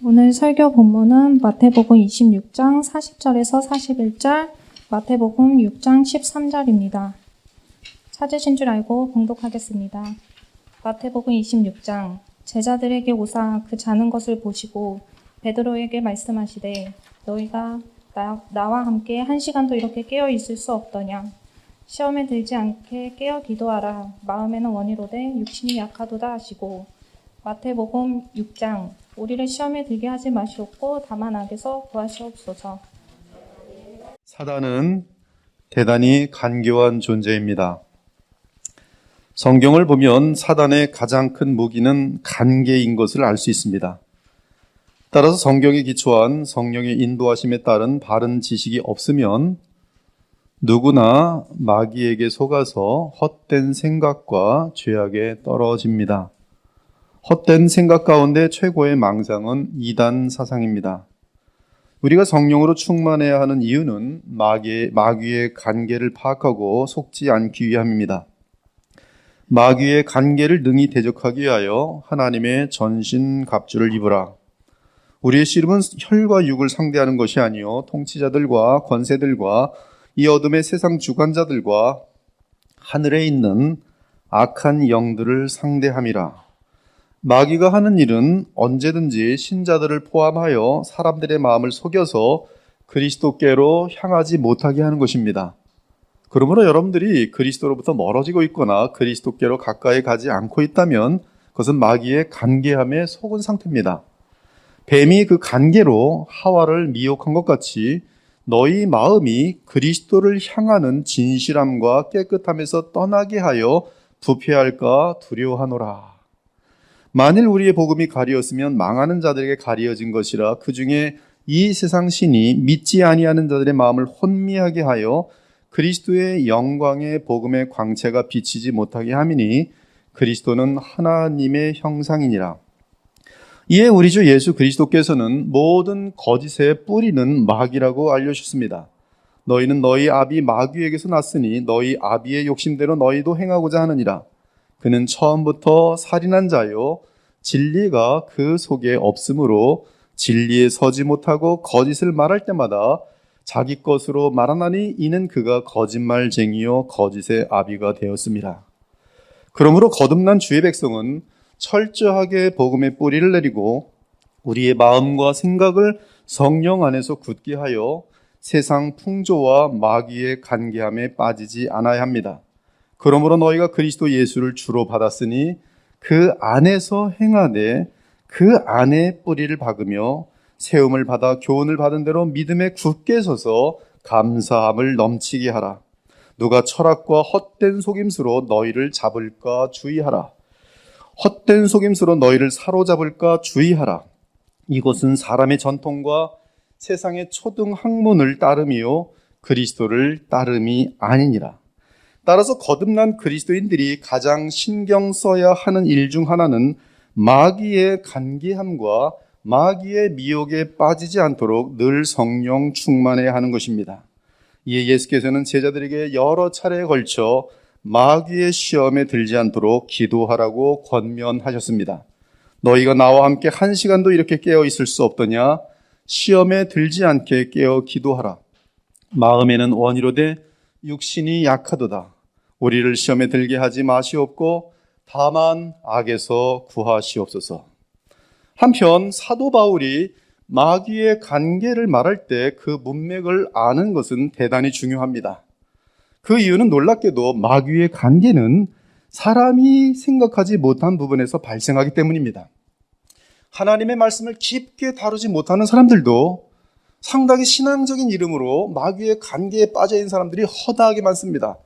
오늘 설교 본문은 마태복음 26장 40절에서 41절, 마태복음 6장 13절입니다. 찾으신 줄 알고 봉독하겠습니다. 마태복음 26장. 제자들에게 오사 그 자는 것을 보시고 베드로에게 말씀하시되 너희가 나와 함께 한 시간도 이렇게 깨어 있을 수 없더냐. 시험에 들지 않게 깨어 기도하라. 마음에는 원이로되 육신이 약하도다 하시고. 마태복음 6장. 우리를 시험에 들게 하지 마시옵고 다만 악에서 구하시옵소서. 사단은 대단히 간교한 존재입니다. 성경을 보면 사단의 가장 큰 무기는 간계인 것을 알 수 있습니다. 따라서 성경에 기초한 성령의 인도하심에 따른 바른 지식이 없으면 누구나 마귀에게 속아서 헛된 생각과 죄악에 떨어집니다. 헛된 생각 가운데 최고의 망상은 이단 사상입니다. 우리가 성령으로 충만해야 하는 이유는 마귀의 간계를 파악하고 속지 않기 위함입니다. 마귀의 간계를 능히 대적하기 위하여 하나님의 전신갑주를 입으라. 우리의 씨름은 혈과 육을 상대하는 것이 아니요 통치자들과 권세들과 이 어둠의 세상 주관자들과 하늘에 있는 악한 영들을 상대함이라. 마귀가 하는 일은 언제든지 신자들을 포함하여 사람들의 마음을 속여서 그리스도께로 향하지 못하게 하는 것입니다. 그러므로 여러분들이 그리스도로부터 멀어지고 있거나 그리스도께로 가까이 가지 않고 있다면 그것은 마귀의 간계함에 속은 상태입니다. 뱀이 그 간계로 하와를 미혹한 것 같이 너희 마음이 그리스도를 향하는 진실함과 깨끗함에서 떠나게 하여 부패할까 두려워하노라. 만일 우리의 복음이 가리었으면 망하는 자들에게 가리어진 것이라 그 중에 이 세상 신이 믿지 아니하는 자들의 마음을 혼미하게 하여 그리스도의 영광의 복음의 광채가 비치지 못하게 함이니 그리스도는 하나님의 형상이니라. 이에 우리 주 예수 그리스도께서는 모든 거짓의 뿌리는 마귀라고 알려주셨습니다. 너희는 너희 아비 마귀에게서 났으니 너희 아비의 욕심대로 너희도 행하고자 하느니라. 그는 처음부터 살인한 자요 진리가 그 속에 없으므로 진리에 서지 못하고 거짓을 말할 때마다 자기 것으로 말하나니 이는 그가 거짓말쟁이요 거짓의 아비가 되었습니다. 그러므로 거듭난 주의 백성은 철저하게 복음의 뿌리를 내리고 우리의 마음과 생각을 성령 안에서 굳게 하여 세상 풍조와 마귀의 간계함에 빠지지 않아야 합니다. 그러므로 너희가 그리스도 예수를 주로 받았으니 그 안에서 행하되 그 안에 뿌리를 박으며 세움을 받아 교훈을 받은 대로 믿음에 굳게 서서 감사함을 넘치게 하라. 누가 철학과 헛된 속임수로 너희를 잡을까 주의하라. 헛된 속임수로 너희를 사로잡을까 주의하라. 이것은 사람의 전통과 세상의 초등 학문을 따름이요 그리스도를 따름이 아니니라. 따라서 거듭난 그리스도인들이 가장 신경 써야 하는 일 중 하나는 마귀의 간계함과 마귀의 미혹에 빠지지 않도록 늘 성령 충만해야 하는 것입니다. 이에 예수께서는 제자들에게 여러 차례에 걸쳐 마귀의 시험에 들지 않도록 기도하라고 권면하셨습니다. 너희가 나와 함께 한 시간도 이렇게 깨어 있을 수 없더냐? 시험에 들지 않게 깨어 기도하라. 마음에는 원이로되 육신이 약하도다. 우리를 시험에 들게 하지 마시옵고 다만 악에서 구하시옵소서. 한편 사도 바울이 마귀의 간계를 말할 때 그 문맥을 아는 것은 대단히 중요합니다. 그 이유는 놀랍게도 마귀의 간계는 사람이 생각하지 못한 부분에서 발생하기 때문입니다. 하나님의 말씀을 깊게 다루지 못하는 사람들도 상당히 신앙적인 이름으로 마귀의 간계에 빠져 있는 사람들이 허다하게 많습니다.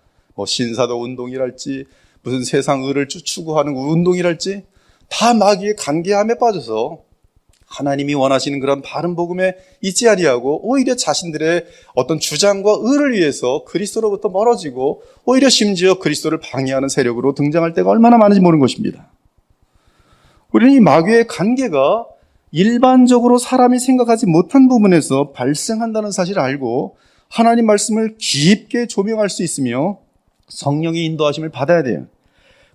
신사도 운동이랄지 무슨 세상 의를 추구하는 운동이랄지 다 마귀의 간계함에 빠져서 하나님이 원하시는 그런 바른 복음에 있지 아니하고 오히려 자신들의 어떤 주장과 의를 위해서 그리스도로부터 멀어지고 오히려 심지어 그리스도를 방해하는 세력으로 등장할 때가 얼마나 많은지 모르는 것입니다. 우리는 이 마귀의 간계가 일반적으로 사람이 생각하지 못한 부분에서 발생한다는 사실을 알고 하나님 말씀을 깊게 조명할 수 있으며 성령의 인도하심을 받아야 돼요.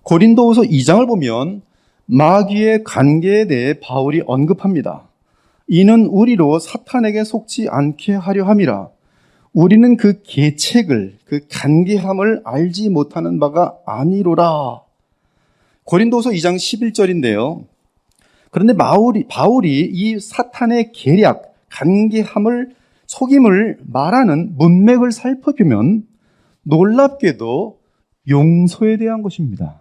고린도후서 2장을 보면 마귀의 관계에 대해 바울이 언급합니다. 이는 우리로 사탄에게 속지 않게 하려 함이라. 우리는 그 계책을, 그 간계함을 알지 못하는 바가 아니로라. 고린도서 2장 11절인데요. 그런데 바울이 이 사탄의 계략, 간계함을, 속임을 말하는 문맥을 살펴보면 놀랍게도 용서에 대한 것입니다.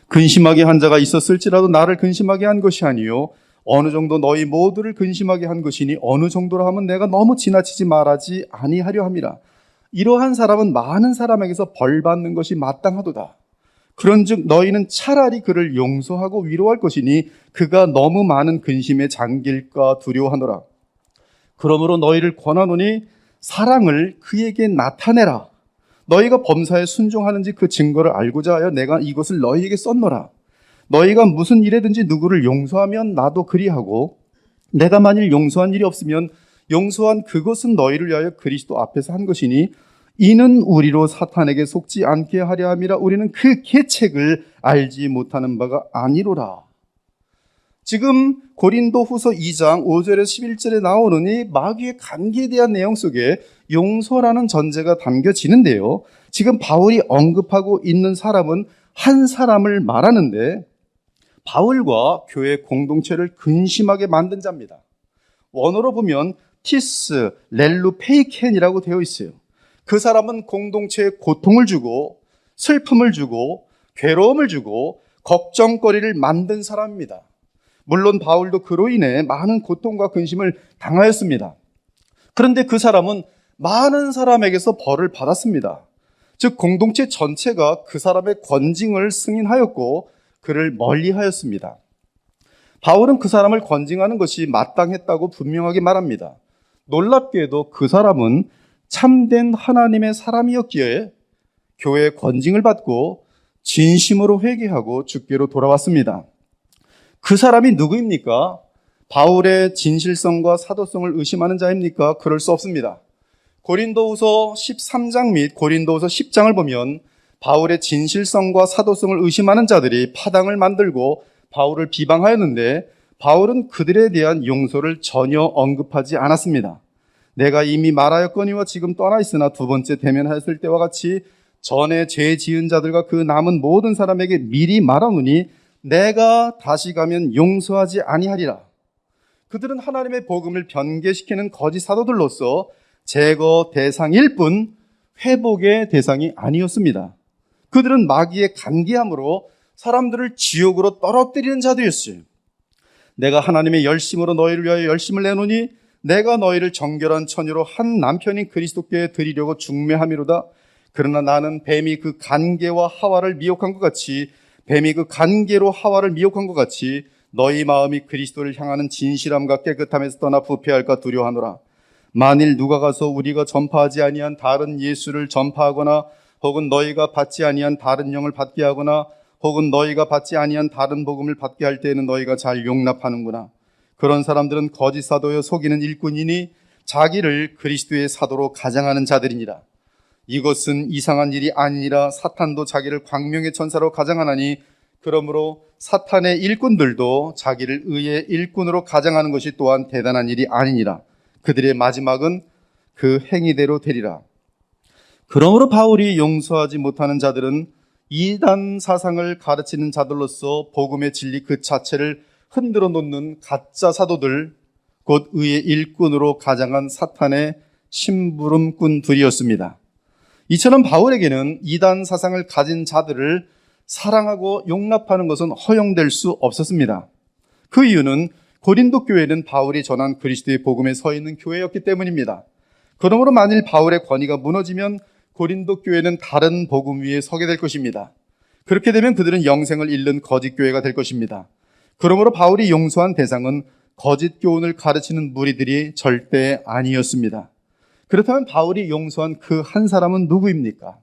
근심하게 한 자가 있었을지라도 나를 근심하게 한 것이 아니요 어느 정도 너희 모두를 근심하게 한 것이니 어느 정도로 하면 내가 너무 지나치지 말하지 아니하려 함이라. 이러한 사람은 많은 사람에게서 벌 받는 것이 마땅하도다. 그런즉 너희는 차라리 그를 용서하고 위로할 것이니 그가 너무 많은 근심에 잠길까 두려워하노라. 그러므로 너희를 권하노니 사랑을 그에게 나타내라. 너희가 범사에 순종하는지 그 증거를 알고자 하여 내가 이것을 너희에게 썼노라. 너희가 무슨 일에든지 누구를 용서하면 나도 그리하고 내가 만일 용서한 일이 없으면 용서한 그것은 너희를 위하여 그리스도 앞에서 한 것이니 이는 우리로 사탄에게 속지 않게 하려 함이라. 우리는 그 계책을 알지 못하는 바가 아니로라. 지금 고린도후서 2장 5절에서 11절에 나오는 이 마귀의 관계에 대한 내용 속에 용서라는 전제가 담겨지는데요. 지금 바울이 언급하고 있는 사람은 한 사람을 말하는데 바울과 교회 공동체를 근심하게 만든 자입니다. 원어로 보면 티스 렐루 페이켄이라고 되어 있어요. 그 사람은 공동체에 고통을 주고 슬픔을 주고 괴로움을 주고 걱정거리를 만든 사람입니다. 물론 바울도 그로 인해 많은 고통과 근심을 당하였습니다. 그런데 그 사람은 많은 사람에게서 벌을 받았습니다. 즉 공동체 전체가 그 사람의 권징을 승인하였고 그를 멀리하였습니다. 바울은 그 사람을 권징하는 것이 마땅했다고 분명하게 말합니다. 놀랍게도 그 사람은 참된 하나님의 사람이었기에 교회의 권징을 받고 진심으로 회개하고 주께로 돌아왔습니다. 그 사람이 누구입니까? 바울의 진실성과 사도성을 의심하는 자입니까? 그럴 수 없습니다. 고린도후서 13장 및 고린도후서 10장을 보면 바울의 진실성과 사도성을 의심하는 자들이 파당을 만들고 바울을 비방하였는데 바울은 그들에 대한 용서를 전혀 언급하지 않았습니다. 내가 이미 말하였거니와 지금 떠나 있으나 두 번째 대면하였을 때와 같이 전에 죄 지은 자들과 그 남은 모든 사람에게 미리 말하노니 내가 다시 가면 용서하지 아니하리라. 그들은 하나님의 복음을 변개시키는 거짓 사도들로서 제거 대상일 뿐 회복의 대상이 아니었습니다. 그들은 마귀의 간계함으로 사람들을 지옥으로 떨어뜨리는 자들이었어요. 내가 하나님의 열심으로 너희를 위하여 열심을 내노니 내가 너희를 정결한 처녀로 한 남편인 그리스도께 드리려고 중매함이로다. 그러나 나는 뱀이 그 간계와 하와를 미혹한 것 같이 뱀이 그 간계로 하와를 미혹한 것 같이 너희 마음이 그리스도를 향하는 진실함과 깨끗함에서 떠나 부패할까 두려워하노라. 만일 누가 가서 우리가 전파하지 아니한 다른 예수를 전파하거나 혹은 너희가 받지 아니한 다른 영을 받게 하거나 혹은 너희가 받지 아니한 다른 복음을 받게 할 때에는 너희가 잘 용납하는구나. 그런 사람들은 거짓 사도여 속이는 일꾼이니 자기를 그리스도의 사도로 가장하는 자들이니라. 이것은 이상한 일이 아니라 사탄도 자기를 광명의 천사로 가장하나니 그러므로 사탄의 일꾼들도 자기를 의의 일꾼으로 가장하는 것이 또한 대단한 일이 아니니라. 그들의 마지막은 그 행위대로 되리라. 그러므로 바울이 용서하지 못하는 자들은 이단 사상을 가르치는 자들로서 복음의 진리 그 자체를 흔들어 놓는 가짜 사도들, 곧 의의 일꾼으로 가장한 사탄의 심부름꾼들이었습니다. 이처럼 바울에게는 이단 사상을 가진 자들을 사랑하고 용납하는 것은 허용될 수 없었습니다. 그 이유는 고린도 교회는 바울이 전한 그리스도의 복음에 서 있는 교회였기 때문입니다. 그러므로 만일 바울의 권위가 무너지면 고린도 교회는 다른 복음 위에 서게 될 것입니다. 그렇게 되면 그들은 영생을 잃는 거짓 교회가 될 것입니다. 그러므로 바울이 용서한 대상은 거짓 교훈을 가르치는 무리들이 절대 아니었습니다. 그렇다면 바울이 용서한 그 한 사람은 누구입니까?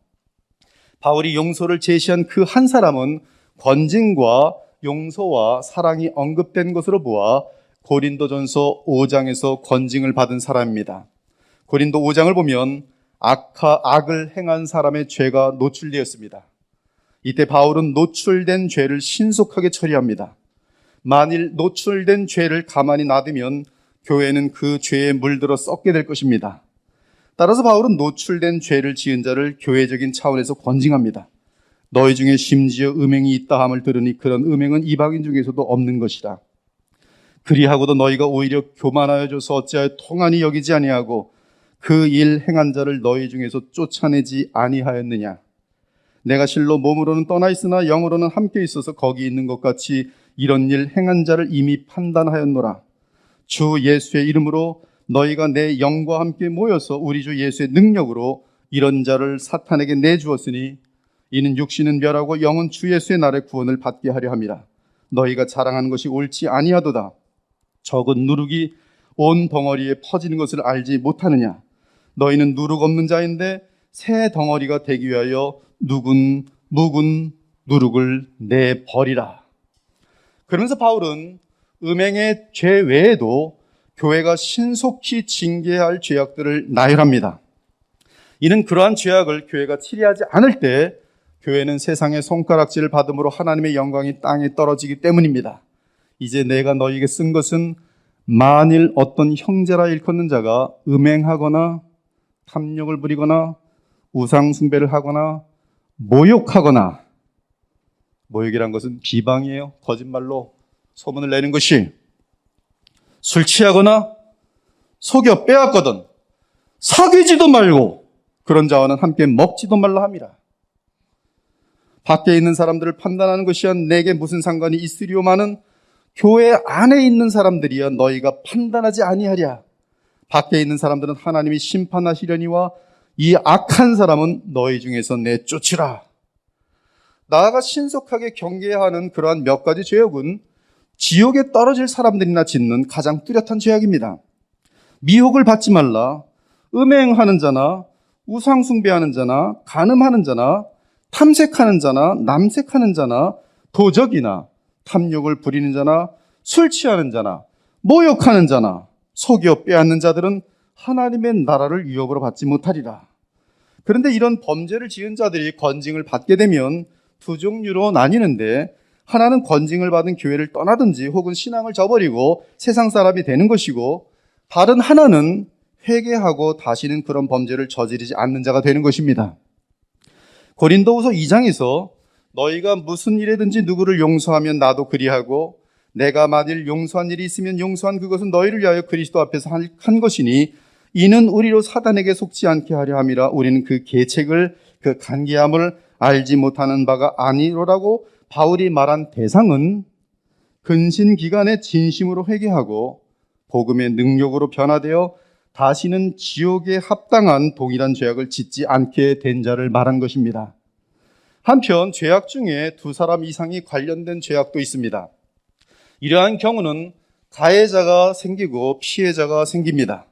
바울이 용서를 제시한 그 한 사람은 권징과 용서와 사랑이 언급된 것으로 보아 고린도전서 5장에서 권징을 받은 사람입니다. 고린도 5장을 보면 악을 행한 사람의 죄가 노출되었습니다. 이때 바울은 노출된 죄를 신속하게 처리합니다. 만일 노출된 죄를 가만히 놔두면 교회는 그 죄에 물들어 썩게 될 것입니다. 따라서 바울은 노출된 죄를 지은 자를 교회적인 차원에서 권징합니다. 너희 중에 심지어 음행이 있다 함을 들으니 그런 음행은 이방인 중에서도 없는 것이라. 그리하고도 너희가 오히려 교만하여져서 어찌하여 통한이 여기지 아니하고 그 일 행한 자를 너희 중에서 쫓아내지 아니하였느냐. 내가 실로 몸으로는 떠나 있으나 영으로는 함께 있어서 거기 있는 것 같이 이런 일 행한 자를 이미 판단하였노라. 주 예수의 이름으로 너희가 내 영과 함께 모여서 우리 주 예수의 능력으로 이런 자를 사탄에게 내주었으니 이는 육신은 멸하고 영은 주 예수의 날에 구원을 받게 하려 함이라. 너희가 자랑하는 것이 옳지 아니하도다. 적은 누룩이 온 덩어리에 퍼지는 것을 알지 못하느냐. 너희는 누룩 없는 자인데 새 덩어리가 되기 위하여 묵은 누룩을 내버리라. 그러면서 바울은 음행의 죄 외에도 교회가 신속히 징계해야 할 죄악들을 나열합니다. 이는 그러한 죄악을 교회가 치리하지 않을 때 교회는 세상의 손가락질을 받음으로 하나님의 영광이 땅에 떨어지기 때문입니다. 이제 내가 너희에게 쓴 것은 만일 어떤 형제라 일컫는 자가 음행하거나 탐욕을 부리거나 우상 숭배를 하거나 모욕하거나, 모욕이란 것은 비방이에요. 거짓말로 소문을 내는 것이, 술 취하거나 속여 빼앗거든 사귀지도 말고 그런 자와는 함께 먹지도 말라 함이라. 밖에 있는 사람들을 판단하는 것이야 내게 무슨 상관이 있으리오마는 교회 안에 있는 사람들이야 너희가 판단하지 아니하랴. 밖에 있는 사람들은 하나님이 심판하시려니와 이 악한 사람은 너희 중에서 내쫓으라. 나아가 신속하게 경계해야 하는 그러한 몇 가지 죄악은 지옥에 떨어질 사람들이나 짓는 가장 뚜렷한 죄악입니다. 미혹을 받지 말라. 음행하는 자나 우상 숭배하는 자나 간음하는 자나 탐색하는 자나 남색하는 자나 도적이나 탐욕을 부리는 자나 술 취하는 자나 모욕하는 자나 속여 빼앗는 자들은 하나님의 나라를 유업으로 받지 못하리라. 그런데 이런 범죄를 지은 자들이 건징을 받게 되면 두 종류로 나뉘는데, 하나는 건징을 받은 교회를 떠나든지 혹은 신앙을 저버리고 세상 사람이 되는 것이고, 다른 하나는 회개하고 다시는 그런 범죄를 저지르지 않는 자가 되는 것입니다. 고린도후서 2장에서 너희가 무슨 일에든지 누구를 용서하면 나도 그리하고 내가 만일 용서한 일이 있으면 용서한 그것은 너희를 위하여 그리스도 앞에서 한 것이니 이는 우리로 사단에게 속지 않게 하려 함이라. 우리는 그 계책을 그 간계함을 알지 못하는 바가 아니로라고 바울이 말한 대상은 근신기간에 진심으로 회개하고 복음의 능력으로 변화되어 다시는 지옥에 합당한 동일한 죄악을 짓지 않게 된 자를 말한 것입니다. 한편 죄악 중에 두 사람 이상이 관련된 죄악도 있습니다. 이러한 경우는 가해자가 생기고 피해자가 생깁니다.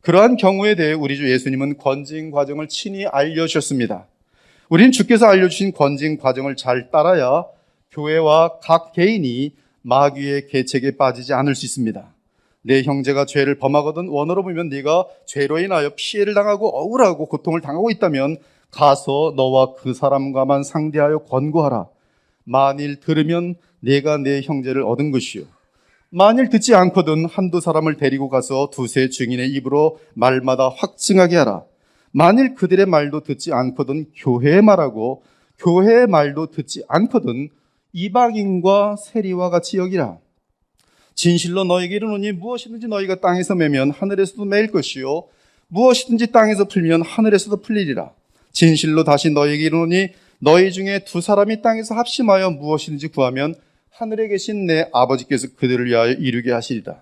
그러한 경우에 대해 우리 주 예수님은 건징 과정을 친히 알려주셨습니다. 우리는 주께서 알려주신 건징 과정을 잘 따라야 교회와 각 개인이 마귀의 계책에 빠지지 않을 수 있습니다. 내 형제가 죄를 범하거든 원어로 보면 네가 죄로 인하여 피해를 당하고 억울하고 고통을 당하고 있다면 가서 너와 그 사람과만 상대하여 권고하라. 만일 들으면 내가 내 형제를 얻은 것이요. 만일 듣지 않거든 한두 사람을 데리고 가서 두세 증인의 입으로 말마다 확증하게 하라. 만일 그들의 말도 듣지 않거든 교회의 말하고 교회의 말도 듣지 않거든 이방인과 세리와 같이 여기라. 진실로 너희에게 이르노니 무엇이든지 너희가 땅에서 매면 하늘에서도 매일 것이요 무엇이든지 땅에서 풀면 하늘에서도 풀리리라. 진실로 다시 너희에게 이르노니 너희 중에 두 사람이 땅에서 합심하여 무엇이든지 구하면 하늘에 계신 내 아버지께서 그들을 위하여 이루게 하시리라.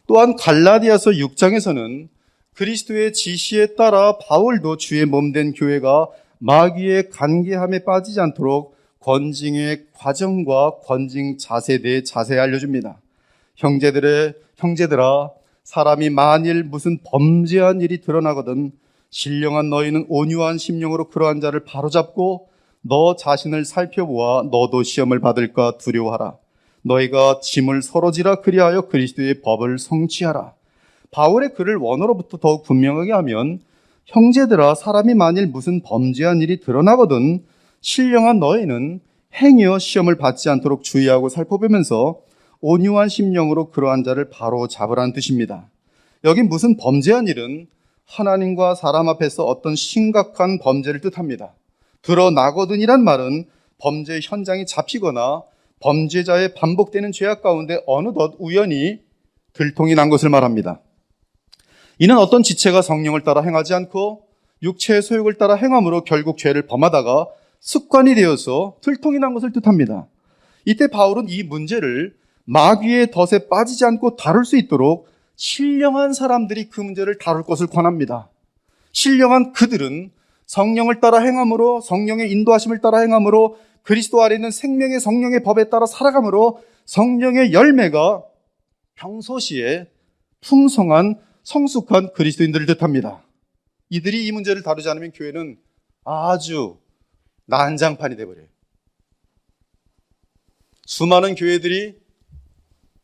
또한 갈라디아서 6장에서는 그리스도의 지시에 따라 바울도 주의 몸된 교회가 마귀의 간계함에 빠지지 않도록 건징의 과정과 건징 자세에 대해 자세히 알려줍니다. 형제들아, 사람이 만일 무슨 범죄한 일이 드러나거든 신령한 너희는 온유한 심령으로 그러한 자를 바로잡고 너 자신을 살펴보아 너도 시험을 받을까 두려워하라. 너희가 짐을 서로 지라 그리하여 그리스도의 법을 성취하라. 바울의 글을 원어로부터 더욱 분명하게 하면 형제들아, 사람이 만일 무슨 범죄한 일이 드러나거든 신령한 너희는 행여 시험을 받지 않도록 주의하고 살펴보면서 온유한 심령으로 그러한 자를 바로 잡으라는 뜻입니다. 여기 무슨 범죄한 일은 하나님과 사람 앞에서 어떤 심각한 범죄를 뜻합니다. 드러나거든이란 말은 범죄 현장이 잡히거나 범죄자의 반복되는 죄악 가운데 어느덧 우연히 들통이 난 것을 말합니다. 이는 어떤 지체가 성령을 따라 행하지 않고 육체의 소욕을 따라 행함으로 결국 죄를 범하다가 습관이 되어서 들통이 난 것을 뜻합니다. 이때 바울은 이 문제를 마귀의 덫에 빠지지 않고 다룰 수 있도록 신령한 사람들이 그 문제를 다룰 것을 권합니다. 신령한 그들은 성령을 따라 행함으로, 성령의 인도하심을 따라 행함으로, 그리스도 안에 있는 생명의 성령의 법에 따라 살아감으로 성령의 열매가 평소시에 풍성한 성숙한 그리스도인들을 뜻합니다. 이들이 이 문제를 다루지 않으면 교회는 아주 난장판이 되어버려요. 수많은 교회들이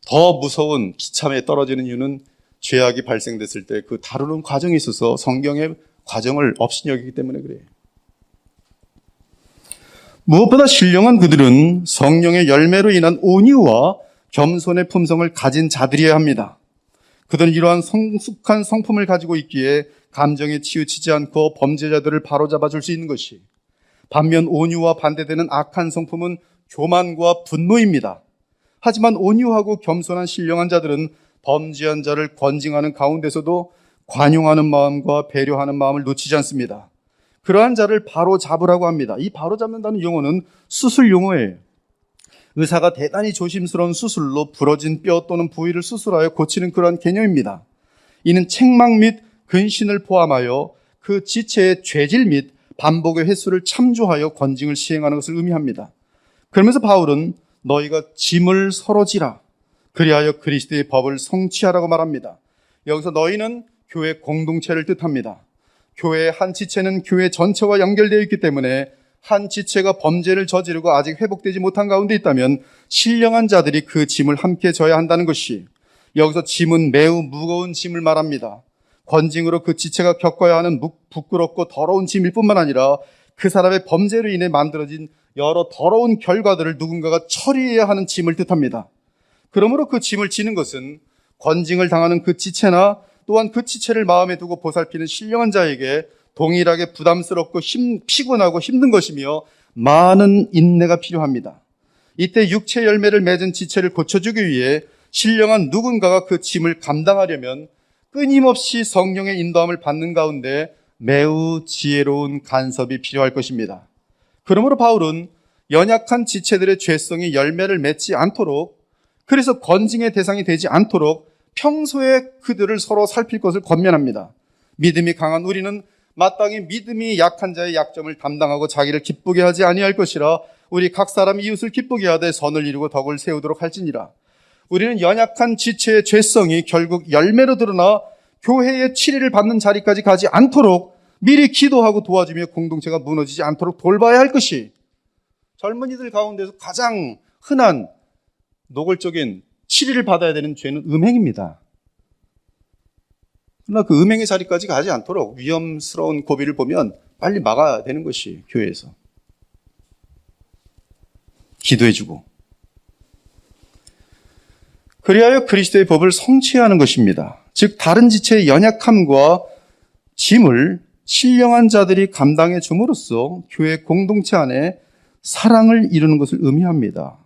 더 무서운 기참에 떨어지는 이유는 죄악이 발생됐을 때 그 다루는 과정에 있어서 성경의 과정을 없이 여기기 때문에 그래요. 무엇보다 신령한 그들은 성령의 열매로 인한 온유와 겸손의 품성을 가진 자들이어야 합니다. 그들은 이러한 성숙한 성품을 가지고 있기에 감정에 치우치지 않고 범죄자들을 바로잡아 줄 수 있는 것이, 반면 온유와 반대되는 악한 성품은 교만과 분노입니다. 하지만 온유하고 겸손한 신령한 자들은 범죄한 자를 권징하는 가운데서도 관용하는 마음과 배려하는 마음을 놓치지 않습니다. 그러한 자를 바로 잡으라고 합니다. 이 바로 잡는다는 용어는 수술 용어예요. 의사가 대단히 조심스러운 수술로 부러진 뼈 또는 부위를 수술하여 고치는 그러한 개념입니다. 이는 책망 및 근신을 포함하여 그 지체의 죄질 및 반복의 횟수를 참조하여 권징을 시행하는 것을 의미합니다. 그러면서 바울은 너희가 짐을 서로 지라 그리하여 그리스도의 법을 성취하라고 말합니다. 여기서 너희는 교회 공동체를 뜻합니다. 교회의 한 지체는 교회 전체와 연결되어 있기 때문에 한 지체가 범죄를 저지르고 아직 회복되지 못한 가운데 있다면 신령한 자들이 그 짐을 함께 져야 한다는 것이, 여기서 짐은 매우 무거운 짐을 말합니다. 권징으로 그 지체가 겪어야 하는 부끄럽고 더러운 짐일 뿐만 아니라 그 사람의 범죄로 인해 만들어진 여러 더러운 결과들을 누군가가 처리해야 하는 짐을 뜻합니다. 그러므로 그 짐을 지는 것은 권징을 당하는 그 지체나 또한 그 지체를 마음에 두고 보살피는 신령한 자에게 동일하게 부담스럽고 피곤하고 힘든 것이며 많은 인내가 필요합니다. 이때 육체 열매를 맺은 지체를 고쳐주기 위해 신령한 누군가가 그 짐을 감당하려면 끊임없이 성령의 인도함을 받는 가운데 매우 지혜로운 간섭이 필요할 것입니다. 그러므로 바울은 연약한 지체들의 죄성이 열매를 맺지 않도록, 그래서 권징의 대상이 되지 않도록 평소에 그들을 서로 살필 것을 권면합니다. 믿음이 강한 우리는 마땅히 믿음이 약한 자의 약점을 담당하고 자기를 기쁘게 하지 아니할 것이라 우리 각 사람 이웃을 기쁘게 하되 선을 이루고 덕을 세우도록 할지니라. 우리는 연약한 지체의 죄성이 결국 열매로 드러나 교회의 치리를 받는 자리까지 가지 않도록 미리 기도하고 도와주며 공동체가 무너지지 않도록 돌봐야 할 것이, 젊은이들 가운데서 가장 흔한 노골적인 치리를 받아야 되는 죄는 음행입니다. 그러나 그 음행의 자리까지 가지 않도록 위험스러운 고비를 보면 빨리 막아야 되는 것이 교회에서 기도해주고, 그리하여 그리스도의 법을 성취하는 것입니다. 즉 다른 지체의 연약함과 짐을 신령한 자들이 감당해 줌으로써 교회 공동체 안에 사랑을 이루는 것을 의미합니다.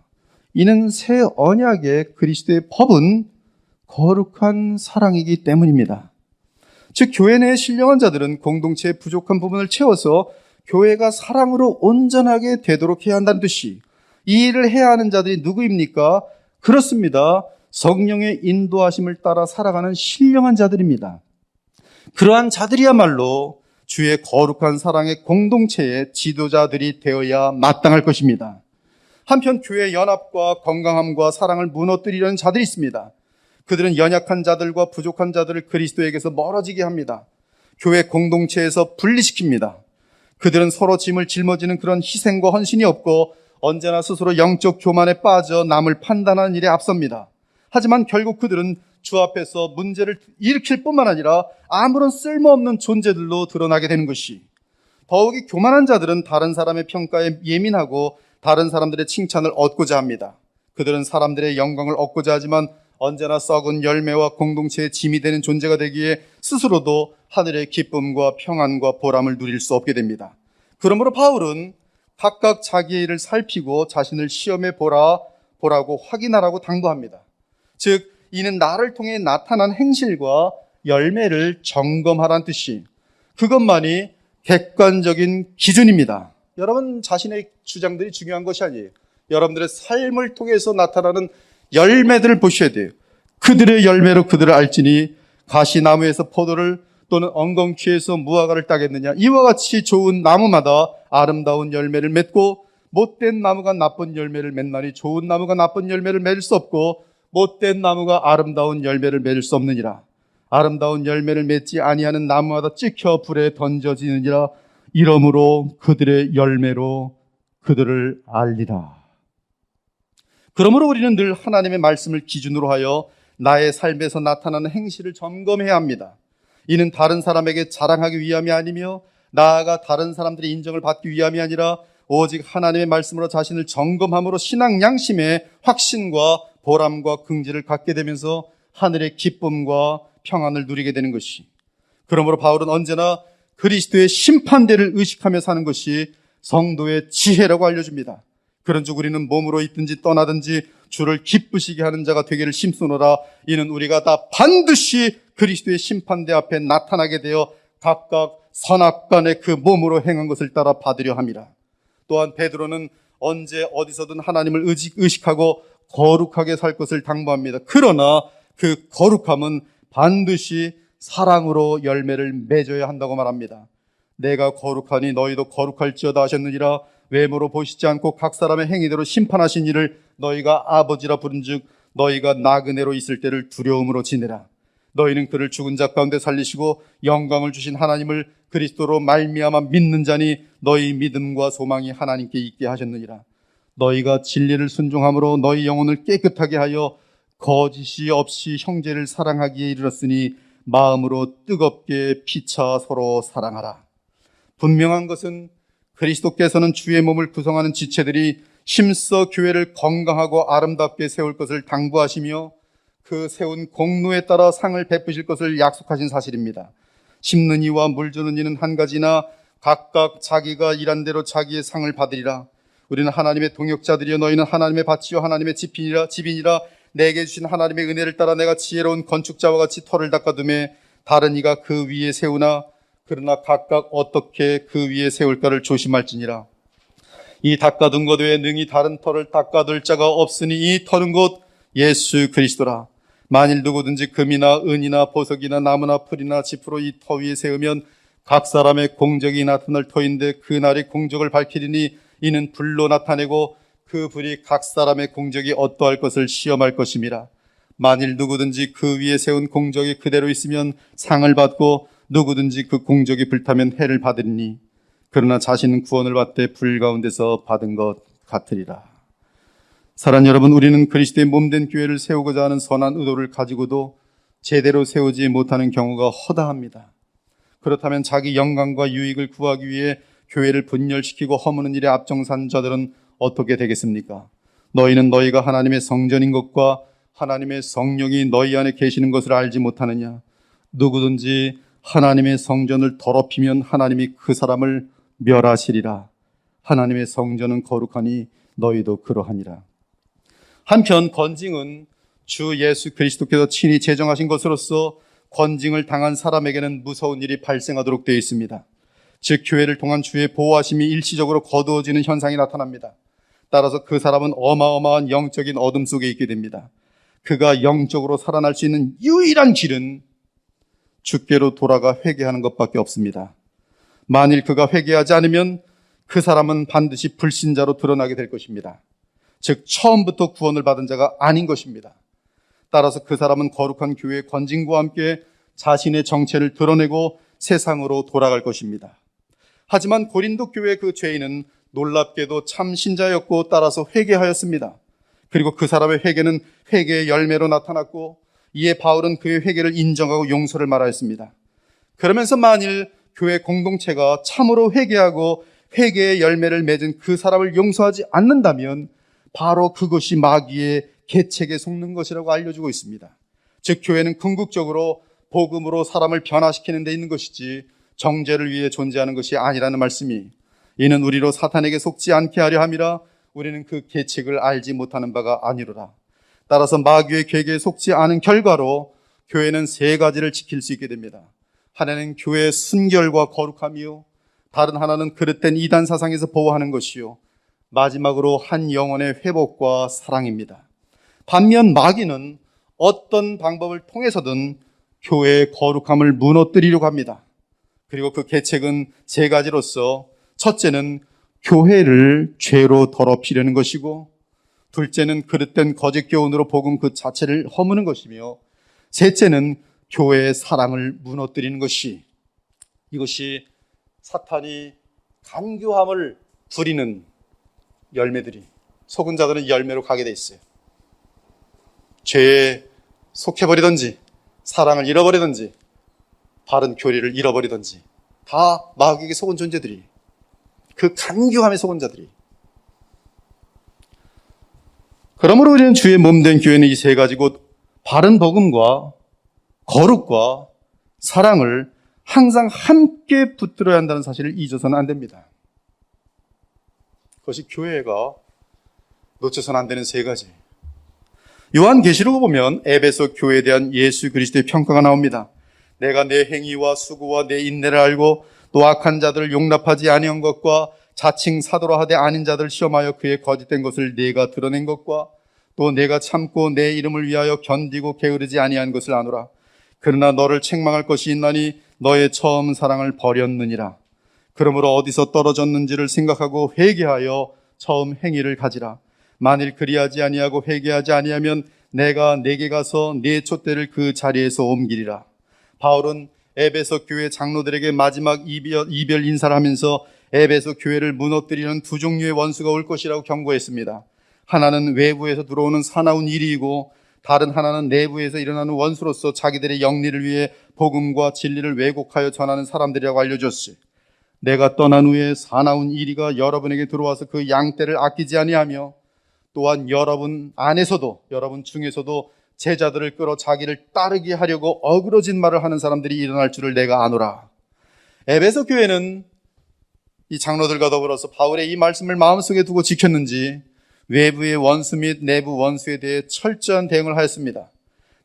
이는 새 언약의 그리스도의 법은 거룩한 사랑이기 때문입니다. 즉 교회 내의 신령한 자들은 공동체의 부족한 부분을 채워서 교회가 사랑으로 온전하게 되도록 해야 한다는 뜻이, 이 일을 해야 하는 자들이 누구입니까? 그렇습니다. 성령의 인도하심을 따라 살아가는 신령한 자들입니다. 그러한 자들이야말로 주의 거룩한 사랑의 공동체의 지도자들이 되어야 마땅할 것입니다. 한편 교회의 연합과 건강함과 사랑을 무너뜨리려는 자들이 있습니다. 그들은 연약한 자들과 부족한 자들을 그리스도에게서 멀어지게 합니다. 교회 공동체에서 분리시킵니다. 그들은 서로 짐을 짊어지는 그런 희생과 헌신이 없고 언제나 스스로 영적 교만에 빠져 남을 판단하는 일에 앞섭니다. 하지만 결국 그들은 주 앞에서 문제를 일으킬 뿐만 아니라 아무런 쓸모없는 존재들로 드러나게 되는 것이, 더욱이 교만한 자들은 다른 사람의 평가에 예민하고 다른 사람들의 칭찬을 얻고자 합니다. 그들은 사람들의 영광을 얻고자 하지만 언제나 썩은 열매와 공동체의 짐이 되는 존재가 되기에 스스로도 하늘의 기쁨과 평안과 보람을 누릴 수 없게 됩니다. 그러므로 바울은 각각 자기의 일을 살피고 자신을 시험해 보라고 확인하라고 당부합니다. 즉 이는 나를 통해 나타난 행실과 열매를 점검하라는 뜻이, 그것만이 객관적인 기준입니다. 여러분 자신의 주장들이 중요한 것이 아니에요. 여러분들의 삶을 통해서 나타나는 열매들을 보셔야 돼요. 그들의 열매로 그들을 알지니 가시나무에서 포도를 또는 엉겅퀴에서 무화과를 따겠느냐. 이와 같이 좋은 나무마다 아름다운 열매를 맺고 못된 나무가 나쁜 열매를 맺나니 좋은 나무가 나쁜 열매를 맺을 수 없고 못된 나무가 아름다운 열매를 맺을 수 없느니라. 아름다운 열매를 맺지 아니하는 나무마다 찍혀 불에 던져지느니라. 이러므로 그들의 열매로 그들을 알리라. 그러므로 우리는 늘 하나님의 말씀을 기준으로 하여 나의 삶에서 나타나는 행실을 점검해야 합니다. 이는 다른 사람에게 자랑하기 위함이 아니며 나아가 다른 사람들의 인정을 받기 위함이 아니라 오직 하나님의 말씀으로 자신을 점검함으로 신앙 양심의 확신과 보람과 긍지를 갖게 되면서 하늘의 기쁨과 평안을 누리게 되는 것이, 그러므로 바울은 언제나 그리스도의 심판대를 의식하며 사는 것이 성도의 지혜라고 알려줍니다. 그런즉 우리는 몸으로 있든지 떠나든지 주를 기쁘시게 하는 자가 되기를 힘쓰노라. 이는 우리가 다 반드시 그리스도의 심판대 앞에 나타나게 되어 각각 선악간의 그 몸으로 행한 것을 따라 받으려 함이라. 또한 베드로는 언제 어디서든 하나님을 의식하고 거룩하게 살 것을 당부합니다. 그러나 그 거룩함은 반드시 사랑으로 열매를 맺어야 한다고 말합니다. 내가 거룩하니 너희도 거룩할지어다 하셨느니라. 외모로 보시지 않고 각 사람의 행위대로 심판하신 이를 너희가 아버지라 부른즉 너희가 나그네로 있을 때를 두려움으로 지내라. 너희는 그를 죽은 자 가운데 살리시고 영광을 주신 하나님을 그리스도로 말미암아 믿는 자니 너희 믿음과 소망이 하나님께 있게 하셨느니라. 너희가 진리를 순종함으로 너희 영혼을 깨끗하게 하여 거짓이 없이 형제를 사랑하기에 이르렀으니 마음으로 뜨겁게 피차 서로 사랑하라. 분명한 것은 그리스도께서는 주의 몸을 구성하는 지체들이 힘써 교회를 건강하고 아름답게 세울 것을 당부하시며 그 세운 공로에 따라 상을 베푸실 것을 약속하신 사실입니다. 심는 이와 물 주는 이는 한 가지나 각각 자기가 일한 대로 자기의 상을 받으리라. 우리는 하나님의 동역자들이여 너희는 하나님의 밭이요 하나님의 집이니라. 내게 주신 하나님의 은혜를 따라 내가 지혜로운 건축자와 같이 터를 닦아두매 다른 이가 그 위에 세우나 그러나 각각 어떻게 그 위에 세울까를 조심할지니라. 이 닦아둔 것 외에 능히 다른 터를 닦아둘 자가 없으니 이 터는 곧 예수 그리스도라. 만일 누구든지 금이나 은이나 보석이나 나무나 풀이나 지프로 이 터 위에 세우면 각 사람의 공적이 나타날 터인데 그 날이 공적을 밝히리니 이는 불로 나타내고 그 불이 각 사람의 공적이 어떠할 것을 시험할 것임이라. 만일 누구든지 그 위에 세운 공적이 그대로 있으면 상을 받고 누구든지 그 공적이 불타면 해를 받으리니 그러나 자신은 구원을 받되 불 가운데서 받은 것 같으리라. 사랑하는 여러분, 우리는 그리스도의 몸된 교회를 세우고자 하는 선한 의도를 가지고도 제대로 세우지 못하는 경우가 허다합니다. 그렇다면 자기 영광과 유익을 구하기 위해 교회를 분열시키고 허무는 일에 앞장선 자들은 어떻게 되겠습니까? 너희는 너희가 하나님의 성전인 것과 하나님의 성령이 너희 안에 계시는 것을 알지 못하느냐? 누구든지 하나님의 성전을 더럽히면 하나님이 그 사람을 멸하시리라. 하나님의 성전은 거룩하니 너희도 그러하니라. 한편 건징은 주 예수 그리스도께서 친히 제정하신 것으로서 건징을 당한 사람에게는 무서운 일이 발생하도록 되어 있습니다. 즉 교회를 통한 주의 보호하심이 일시적으로 거두어지는 현상이 나타납니다. 따라서 그 사람은 어마어마한 영적인 어둠 속에 있게 됩니다. 그가 영적으로 살아날 수 있는 유일한 길은 주께로 돌아가 회개하는 것밖에 없습니다. 만일 그가 회개하지 않으면 그 사람은 반드시 불신자로 드러나게 될 것입니다. 즉 처음부터 구원을 받은 자가 아닌 것입니다. 따라서 그 사람은 거룩한 교회의 건징과 함께 자신의 정체를 드러내고 세상으로 돌아갈 것입니다. 하지만 고린도 교회 그 죄인은 놀랍게도 참 신자였고 따라서 회개하였습니다. 그리고 그 사람의 회개는 회개의 열매로 나타났고 이에 바울은 그의 회개를 인정하고 용서를 말하였습니다. 그러면서 만일 교회 공동체가 참으로 회개하고 회개의 열매를 맺은 그 사람을 용서하지 않는다면 바로 그것이 마귀의 계책에 속는 것이라고 알려주고 있습니다. 즉 교회는 궁극적으로 복음으로 사람을 변화시키는 데 있는 것이지 정죄를 위해 존재하는 것이 아니라는 말씀이, 이는 우리로 사탄에게 속지 않게 하려 함이라. 우리는 그 계책을 알지 못하는 바가 아니로라. 따라서 마귀의 계계에 속지 않은 결과로 교회는 세 가지를 지킬 수 있게 됩니다. 하나는 교회의 순결과 거룩함이요, 다른 하나는 그릇된 이단 사상에서 보호하는 것이요, 마지막으로 한 영혼의 회복과 사랑입니다. 반면 마귀는 어떤 방법을 통해서든 교회의 거룩함을 무너뜨리려고 합니다. 그리고 그 계책은 세 가지로서, 첫째는 교회를 죄로 더럽히려는 것이고, 둘째는 그릇된 거짓 교훈으로 복음 그 자체를 허무는 것이며, 셋째는 교회의 사랑을 무너뜨리는 것이, 이것이 사탄이 간교함을 부리는 열매들이, 속은 자들은 열매로 가게 돼 있어요. 죄에 속해버리든지, 사랑을 잃어버리든지, 바른 교리를 잃어버리든지, 다 마귀에게 속은 존재들이, 그 간교함에 속은 자들이. 그러므로 우리는 주의 몸된 교회는 이 세 가지 곧 바른 복음과 거룩과 사랑을 항상 함께 붙들어야 한다는 사실을 잊어서는 안 됩니다. 그것이 교회가 놓쳐서는 안 되는 세 가지. 요한계시록을 보면 에베소 교회에 대한 예수 그리스도의 평가가 나옵니다. 내가 내 행위와 수고와 내 인내를 알고 또 악한 자들을 용납하지 아니한 것과 자칭 사도라 하되 아닌 자들을 시험하여 그의 거짓된 것을 내가 드러낸 것과 또 내가 참고 내 이름을 위하여 견디고 게으르지 아니한 것을 아노라. 그러나 너를 책망할 것이 있나니 너의 처음 사랑을 버렸느니라. 그러므로 어디서 떨어졌는지를 생각하고 회개하여 처음 행위를 가지라. 만일 그리하지 아니하고 회개하지 아니하면 내가 내게 가서 네 촛대를 그 자리에서 옮기리라. 바울은 에베소 교회 장로들에게 마지막 이별 인사를 하면서 에베소 교회를 무너뜨리는 두 종류의 원수가 올 것이라고 경고했습니다. 하나는 외부에서 들어오는 사나운 일이고, 다른 하나는 내부에서 일어나는 원수로서 자기들의 영리를 위해 복음과 진리를 왜곡하여 전하는 사람들이라고 알려줬어요. 내가 떠난 후에 사나운 이리가 여러분에게 들어와서 그 양떼를 아끼지 아니하며, 또한 여러분 안에서도, 여러분 중에서도 제자들을 끌어 자기를 따르게 하려고 어그러진 말을 하는 사람들이 일어날 줄을 내가 아노라. 에베소 교회는 이 장로들과 더불어서 바울의 이 말씀을 마음속에 두고 지켰는지 외부의 원수 및 내부 원수에 대해 철저한 대응을 하였습니다.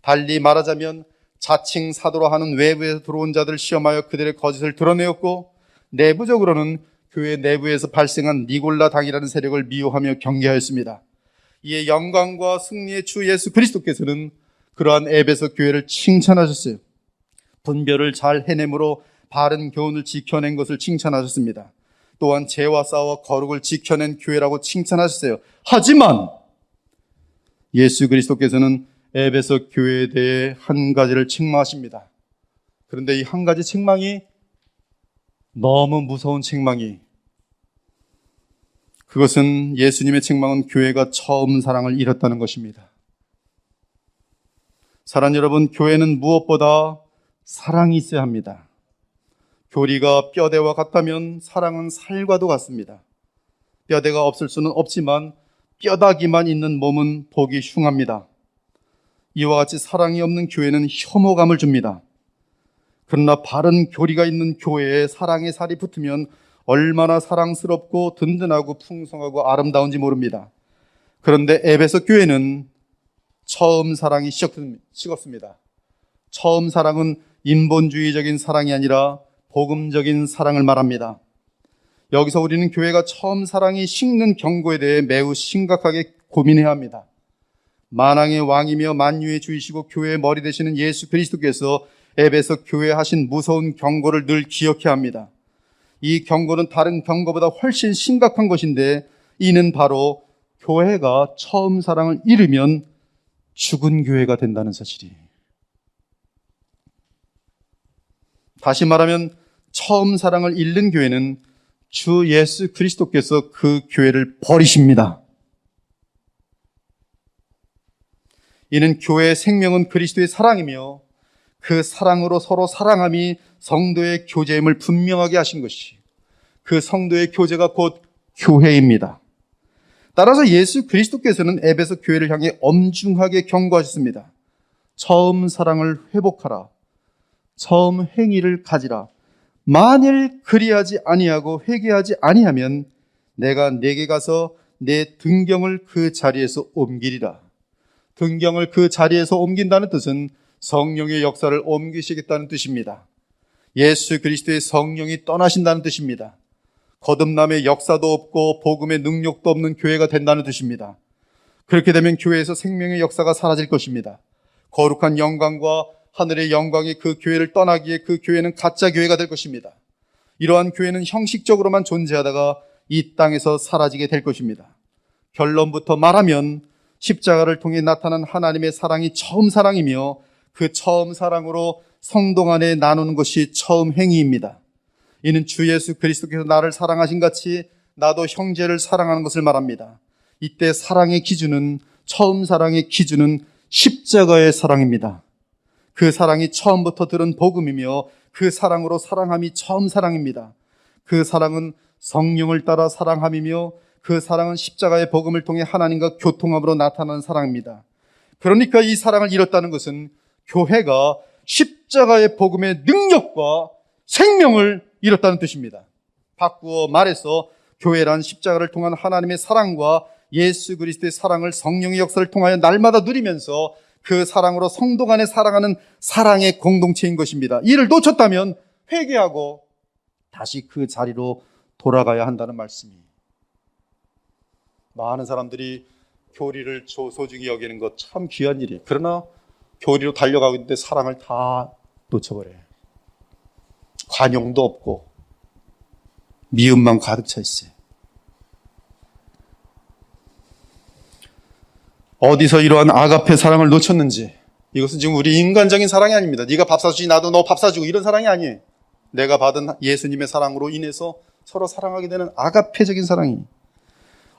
달리 말하자면 자칭 사도라 하는 외부에서 들어온 자들을 시험하여 그들의 거짓을 드러내었고, 내부적으로는 교회 내부에서 발생한 니골라 당이라는 세력을 미워하며 경계하였습니다. 이에 영광과 승리의 주 예수 그리스도께서는 그러한 에베소 교회를 칭찬하셨어요. 분별을 잘 해내므로 바른 교훈을 지켜낸 것을 칭찬하셨습니다. 또한 죄와 싸워 거룩을 지켜낸 교회라고 칭찬하셨어요. 하지만 예수 그리스도께서는 에베소 교회에 대해 한 가지를 책망하십니다. 그런데 이 한 가지 책망이 너무 무서운 책망이, 그것은 예수님의 책망은 교회가 처음 사랑을 잃었다는 것입니다. 사랑 여러분, 교회는 무엇보다 사랑이 있어야 합니다. 교리가 뼈대와 같다면 사랑은 살과도 같습니다. 뼈대가 없을 수는 없지만 뼈다귀만 있는 몸은 보기 흉합니다. 이와 같이 사랑이 없는 교회는 혐오감을 줍니다. 그러나 바른 교리가 있는 교회에 사랑의 살이 붙으면 얼마나 사랑스럽고 든든하고 풍성하고 아름다운지 모릅니다. 그런데 에베소 교회는 처음 사랑이 식었습니다. 처음 사랑은 인본주의적인 사랑이 아니라 복음적인 사랑을 말합니다. 여기서 우리는 교회가 처음 사랑이 식는 경고에 대해 매우 심각하게 고민해야 합니다. 만왕의 왕이며 만유의 주이시고 교회의 머리 되시는 예수 그리스도께서 에베소 교회에 하신 무서운 경고를 늘 기억해야 합니다. 이 경고는 다른 경고보다 훨씬 심각한 것인데, 이는 바로 교회가 처음 사랑을 잃으면 죽은 교회가 된다는 사실이. 다시 말하면 처음 사랑을 잃는 교회는 주 예수 그리스도께서 그 교회를 버리십니다. 이는 교회의 생명은 그리스도의 사랑이며 그 사랑으로 서로 사랑함이 성도의 교제임을 분명하게 하신 것이, 그 성도의 교제가 곧 교회입니다. 따라서 예수 그리스도께서는 에베소 교회를 향해 엄중하게 경고하셨습니다. 처음 사랑을 회복하라. 처음 행위를 가지라. 만일 그리하지 아니하고 회개하지 아니하면 내가 네게 가서 내 등경을 그 자리에서 옮기리라. 등경을 그 자리에서 옮긴다는 뜻은 성령의 역사를 옮기시겠다는 뜻입니다. 예수 그리스도의 성령이 떠나신다는 뜻입니다. 거듭남의 역사도 없고 복음의 능력도 없는 교회가 된다는 뜻입니다. 그렇게 되면 교회에서 생명의 역사가 사라질 것입니다. 거룩한 영광과 하늘의 영광이 그 교회를 떠나기에 그 교회는 가짜 교회가 될 것입니다. 이러한 교회는 형식적으로만 존재하다가 이 땅에서 사라지게 될 것입니다. 결론부터 말하면 십자가를 통해 나타난 하나님의 사랑이 처음 사랑이며 그 처음 사랑으로 성도 간에 나누는 것이 처음 행위입니다. 이는 주 예수 그리스도께서 나를 사랑하신 같이 나도 형제를 사랑하는 것을 말합니다. 이때 사랑의 기준은, 처음 사랑의 기준은 십자가의 사랑입니다. 그 사랑이 처음부터 들은 복음이며 그 사랑으로 사랑함이 처음 사랑입니다. 그 사랑은 성령을 따라 사랑함이며 그 사랑은 십자가의 복음을 통해 하나님과 교통함으로 나타나는 사랑입니다. 그러니까 이 사랑을 잃었다는 것은 교회가 십자가의 복음의 능력과 생명을 잃었다는 뜻입니다. 바꾸어 말해서 교회란 십자가를 통한 하나님의 사랑과 예수 그리스도의 사랑을 성령의 역사를 통하여 날마다 누리면서 그 사랑으로 성도 간에 살아가는 사랑의 공동체인 것입니다. 이를 놓쳤다면 회개하고 다시 그 자리로 돌아가야 한다는 말씀이. 많은 사람들이 교리를 소중히 여기는 것 참 귀한 일이에요. 그러나 교리로 달려가고 있는데 사랑을 다 놓쳐버려요. 관용도 없고 미움만 가득 차 있어요. 어디서 이러한 아가페 사랑을 놓쳤는지. 이것은 지금 우리 인간적인 사랑이 아닙니다. 네가 밥 사주지 나도 너 밥 사주고 이런 사랑이 아니에요. 내가 받은 예수님의 사랑으로 인해서 서로 사랑하게 되는 아가페적인 사랑이.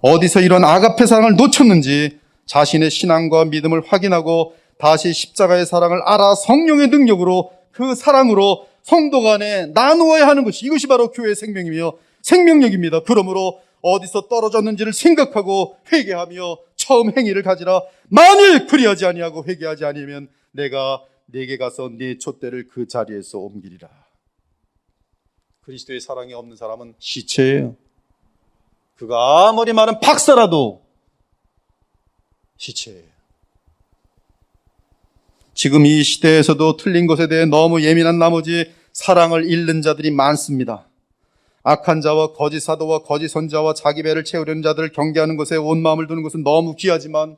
어디서 이런 아가페 사랑을 놓쳤는지 자신의 신앙과 믿음을 확인하고 다시 십자가의 사랑을 알아 성령의 능력으로 그 사랑으로 성도 간에 나누어야 하는 것이, 이것이 바로 교회의 생명이며 생명력입니다. 그러므로 어디서 떨어졌는지를 생각하고 회개하며 처음 행위를 가지라. 만일 그리하지 아니하고 회개하지 아니하면 내가 네게 가서 네 촛대를 그 자리에서 옮기리라. 그리스도의 사랑이 없는 사람은 시체예요. 그가 아무리 많은 박사라도 시체예요. 지금 이 시대에서도 틀린 것에 대해 너무 예민한 나머지 사랑을 잃는 자들이 많습니다. 악한 자와 거짓 사도와 거짓 선자와 자기 배를 채우려는 자들을 경계하는 것에 온 마음을 두는 것은 너무 귀하지만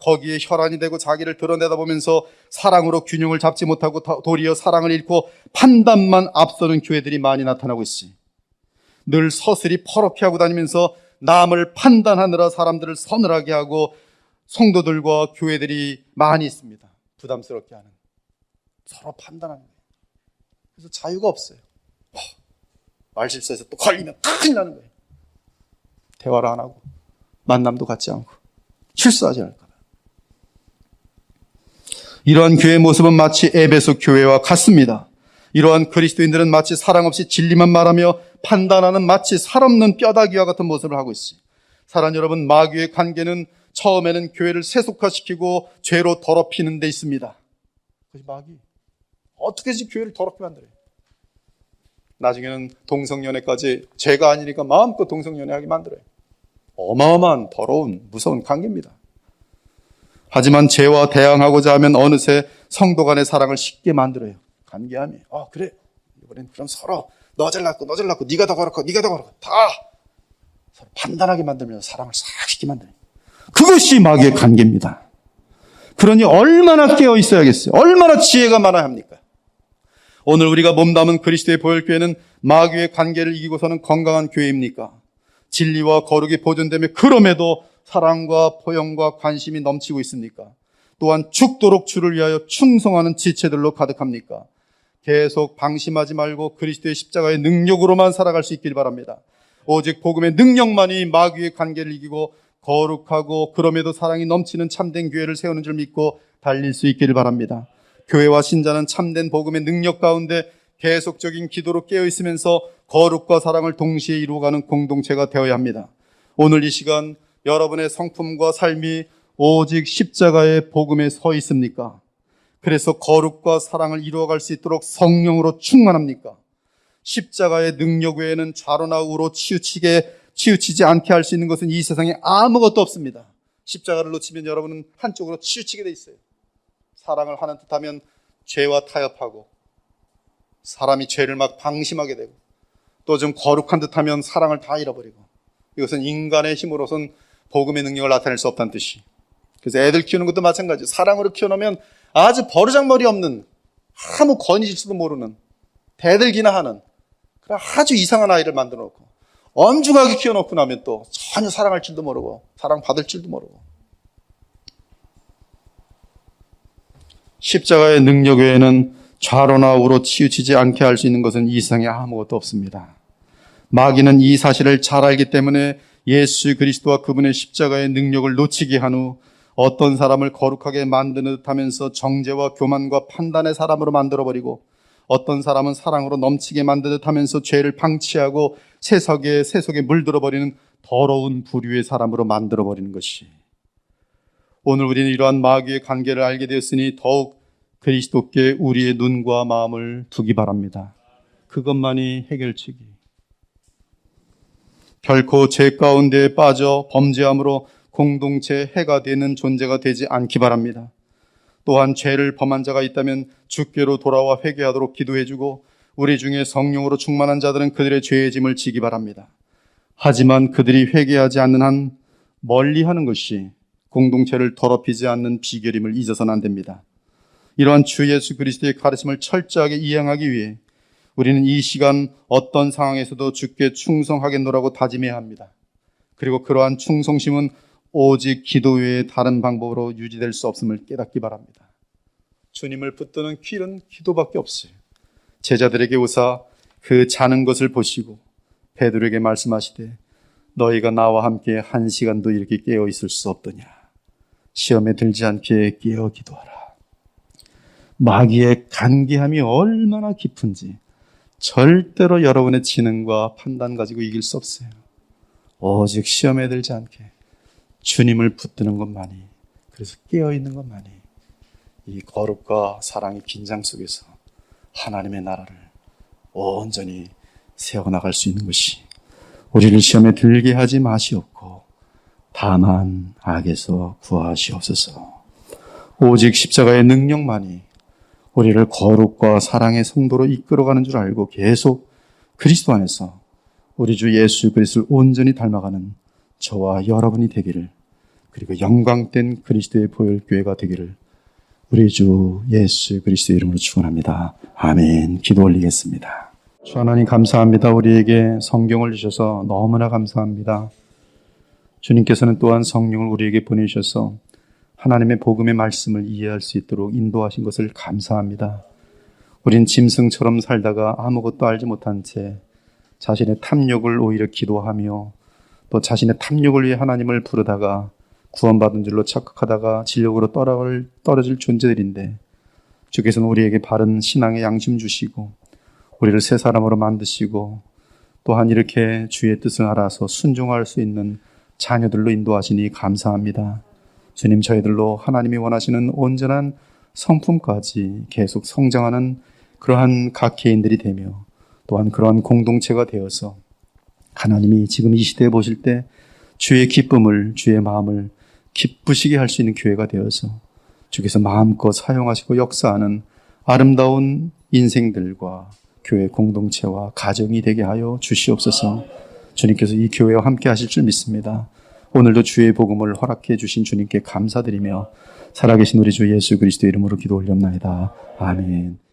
거기에 혈안이 되고 자기를 드러내다 보면서 사랑으로 균형을 잡지 못하고 도리어 사랑을 잃고 판단만 앞서는 교회들이 많이 나타나고 있어요. 늘 서슬이 퍼렇게 하고 다니면서 남을 판단하느라 사람들을 서늘하게 하고 성도들과 교회들이 많이 있습니다. 부담스럽게 하는, 서로 판단하는 거예요. 그래서 자유가 없어요. 말실수해서 또 걸리면 큰일 나는 거예요. 대화를 안 하고 만남도 갖지 않고 실수하지 않을까 봐. 이러한 교회의 모습은 마치 에베소 교회와 같습니다. 이러한 그리스도인들은 마치 사랑 없이 진리만 말하며 판단하는 마치 살 없는 뼈다귀와 같은 모습을 하고 있어요. 사랑하는 여러분, 마귀의 관계는 처음에는 교회를 세속화시키고 죄로 더럽히는 데 있습니다. 그것이 마귀. 어떻게든지 교회를 더럽게 만들어요. 나중에는 동성연애까지 죄가 아니니까 마음껏 동성연애하게 만들어요. 어마어마한 더러운 무서운 관계입니다. 하지만 죄와 대항하고자 하면 어느새 성도 간의 사랑을 쉽게 만들어요. 관계함이. 그래. 이번엔 그럼 서로 너 잘났고 너 잘났고 네가 더 그렇고 네가 더 그렇고 다 서로 판단하게 만들면서 사랑을 싹 쉽게 만들어요. 그것이 마귀의 관계입니다. 그러니 얼마나 깨어 있어야겠어요. 얼마나 지혜가 많아야 합니까? 오늘 우리가 몸담은 그리스도의 보혈교회는 마귀의 관계를 이기고서는 건강한 교회입니까? 진리와 거룩이 보존되며 그럼에도 사랑과 포용과 관심이 넘치고 있습니까? 또한 죽도록 주를 위하여 충성하는 지체들로 가득합니까? 계속 방심하지 말고 그리스도의 십자가의 능력으로만 살아갈 수 있길 바랍니다. 오직 복음의 능력만이 마귀의 관계를 이기고 거룩하고 그럼에도 사랑이 넘치는 참된 교회를 세우는 줄 믿고 달릴 수 있기를 바랍니다. 교회와 신자는 참된 복음의 능력 가운데 계속적인 기도로 깨어있으면서 거룩과 사랑을 동시에 이루어가는 공동체가 되어야 합니다. 오늘 이 시간 여러분의 성품과 삶이 오직 십자가의 복음에 서 있습니까? 그래서 거룩과 사랑을 이루어갈 수 있도록 성령으로 충만합니까? 십자가의 능력 외에는 좌로나 우로 치우치지 않게 할 수 있는 것은 이 세상에 아무것도 없습니다. 십자가를 놓치면 여러분은 한쪽으로 치우치게 돼 있어요. 사랑을 하는 듯하면 죄와 타협하고, 사람이 죄를 막 방심하게 되고, 또 좀 거룩한 듯하면 사랑을 다 잃어버리고, 이것은 인간의 힘으로선 복음의 능력을 나타낼 수 없다는 뜻이. 그래서 애들 키우는 것도 마찬가지예요. 사랑으로 키워놓으면 아주 버르장머리 없는, 아무 권위질지도 모르는, 대들기나 하는 그런 아주 이상한 아이를 만들어 놓고, 엄중하게 키워놓고 나면 또 전혀 사랑할 줄도 모르고 사랑받을 줄도 모르고. 십자가의 능력 외에는 좌로나 우로 치우치지 않게 할 수 있는 것은 이 세상에 아무것도 없습니다. 마귀는 이 사실을 잘 알기 때문에 예수 그리스도와 그분의 십자가의 능력을 놓치게 한 후 어떤 사람을 거룩하게 만드는 듯하면서 정죄와 교만과 판단의 사람으로 만들어버리고, 어떤 사람은 사랑으로 넘치게 만드는 듯하면서 죄를 방치하고 세속에 물들어버리는 더러운 부류의 사람으로 만들어버리는 것이, 오늘 우리는 이러한 마귀의 관계를 알게 되었으니 더욱 그리스도께 우리의 눈과 마음을 두기 바랍니다. 그것만이 해결책이. 결코 죄 가운데 빠져 범죄함으로 공동체 해가 되는 존재가 되지 않기 바랍니다. 또한 죄를 범한 자가 있다면 주께로 돌아와 회개하도록 기도해주고, 우리 중에 성령으로 충만한 자들은 그들의 죄의 짐을 지기 바랍니다. 하지만 그들이 회개하지 않는 한 멀리하는 것이 공동체를 더럽히지 않는 비결임을 잊어서는 안 됩니다. 이러한 주 예수 그리스도의 가르침을 철저하게 이행하기 위해 우리는 이 시간 어떤 상황에서도 주께 충성하겠노라고 다짐해야 합니다. 그리고 그러한 충성심은 오직 기도 외에 다른 방법으로 유지될 수 없음을 깨닫기 바랍니다. 주님을 붙드는 길은 기도밖에 없어요. 제자들에게 오사 그 자는 것을 보시고 베드로에게 말씀하시되, 너희가 나와 함께 1시간도 이렇게 깨어 있을 수 없더냐. 시험에 들지 않게 깨어 기도하라. 마귀의 간계함이 얼마나 깊은지 절대로 여러분의 지능과 판단 가지고 이길 수 없어요. 오직 시험에 들지 않게 주님을 붙드는 것만이, 그래서 깨어있는 것만이 이 거룩과 사랑의 긴장 속에서 하나님의 나라를 온전히 세워나갈 수 있는 것이, 우리를 시험에 들게 하지 마시옵고 다만 악에서 구하시옵소서. 오직 십자가의 능력만이 우리를 거룩과 사랑의 성도로 이끌어가는 줄 알고 계속 그리스도 안에서 우리 주 예수 그리스도를 온전히 닮아가는 저와 여러분이 되기를, 그리고 영광된 그리스도의 보혈교회가 되기를 우리 주 예수 그리스도의 이름으로 축원합니다. 아멘. 기도 올리겠습니다. 주 하나님 감사합니다. 우리에게 성경을 주셔서 너무나 감사합니다. 주님께서는 또한 성령을 우리에게 보내주셔서 하나님의 복음의 말씀을 이해할 수 있도록 인도하신 것을 감사합니다. 우린 짐승처럼 살다가 아무것도 알지 못한 채 자신의 탐욕을 오히려 기도하며, 또 자신의 탐욕을 위해 하나님을 부르다가 구원받은 줄로 착각하다가 진력으로 떨어질 존재들인데, 주께서는 우리에게 바른 신앙의 양심 주시고 우리를 새 사람으로 만드시고, 또한 이렇게 주의 뜻을 알아서 순종할 수 있는 자녀들로 인도하시니 감사합니다. 주님, 저희들로 하나님이 원하시는 온전한 성품까지 계속 성장하는 그러한 각 개인들이 되며, 또한 그러한 공동체가 되어서 하나님이 지금 이 시대에 보실 때 주의 기쁨을, 주의 마음을 기쁘시게 할 수 있는 교회가 되어서 주께서 마음껏 사용하시고 역사하는 아름다운 인생들과 교회 공동체와 가정이 되게 하여 주시옵소서. 주님께서 이 교회와 함께 하실 줄 믿습니다. 오늘도 주의 복음을 허락해 주신 주님께 감사드리며 살아계신 우리 주 예수 그리스도의 이름으로 기도 올렸나이다. 아멘.